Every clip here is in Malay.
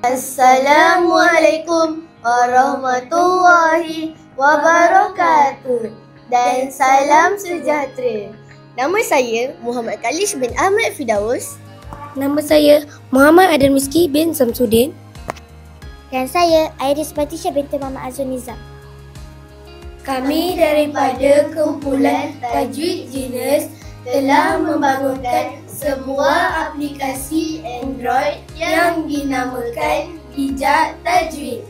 Assalamualaikum warahmatullahi wabarakatuh dan salam sejahtera. Nama saya Muhammad Kalish bin Ahmad Fidaus. Nama saya Muhammad Adil Miski bin Samsudin. Dan saya Iris Batisha binti Muhammad Azul Nizam. Kami daripada kumpulan Tajwid Genius telah membangunkan sebuah aplikasi Android yang dinamakan Bijak Tajwid.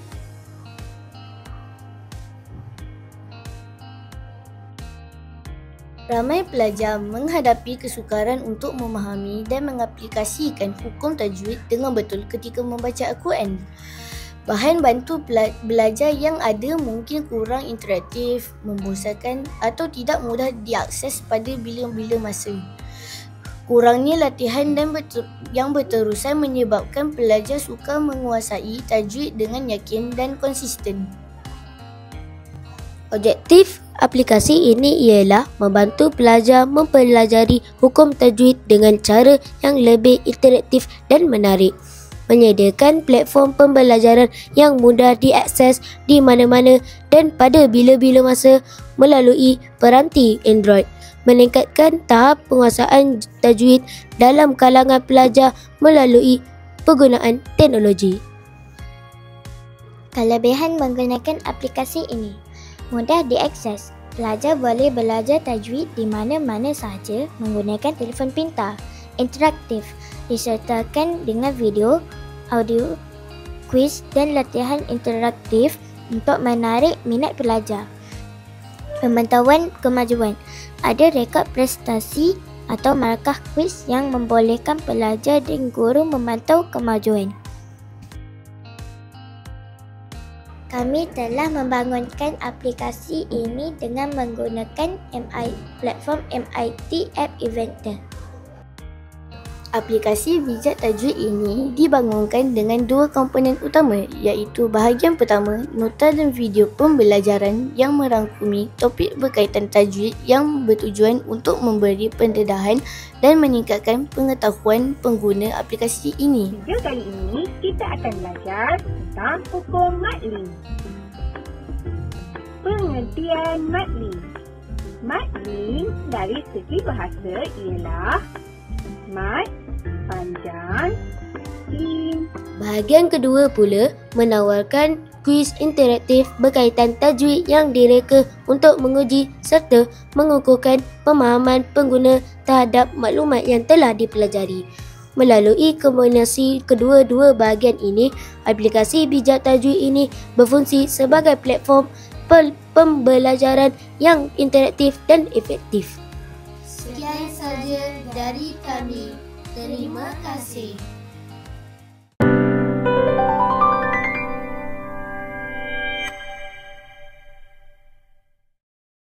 Ramai pelajar menghadapi kesukaran untuk memahami dan mengaplikasikan hukum tajwid dengan betul ketika membaca Al-Quran. Bahan bantu belajar yang ada mungkin kurang interaktif, membosankan atau tidak mudah diakses pada bila-bila masa. Kurangnya latihan yang berterusan menyebabkan pelajar sukar menguasai tajwid dengan yakin dan konsisten. Objektif aplikasi ini ialah membantu pelajar mempelajari hukum tajwid dengan cara yang lebih interaktif dan menarik. Menyediakan platform pembelajaran yang mudah diakses di mana-mana dan pada bila-bila masa melalui peranti Android. Meningkatkan tahap penguasaan tajwid dalam kalangan pelajar melalui penggunaan teknologi. Kelebihan menggunakan aplikasi ini: mudah diakses. Pelajar boleh belajar tajwid di mana-mana sahaja menggunakan telefon pintar. Interaktif, disertakan dengan video, audio, kuis dan latihan interaktif untuk menarik minat pelajar. Pemantauan kemajuan, ada rekod prestasi atau markah kuis yang membolehkan pelajar dan guru memantau kemajuan. Kami telah membangunkan aplikasi ini dengan menggunakan platform MIT App Inventor. Aplikasi Bijak Tajwid ini dibangunkan dengan dua komponen utama, iaitu bahagian pertama, nota dan video pembelajaran yang merangkumi topik berkaitan tajwid yang bertujuan untuk memberi pendedahan dan meningkatkan pengetahuan pengguna aplikasi ini. Video kali ini kita akan belajar tentang hukum madli. Pengertian madli. Madli dari segi bahasa ialah mad, panjang, lin. Bahagian kedua pula menawarkan kuis interaktif berkaitan tajwid yang direka untuk menguji serta mengukuhkan pemahaman pengguna terhadap maklumat yang telah dipelajari. Melalui kombinasi kedua-dua bahagian ini, aplikasi Bijak Tajwid ini berfungsi sebagai platform pembelajaran yang interaktif dan efektif. Sekian saja dari kami. Terima kasih.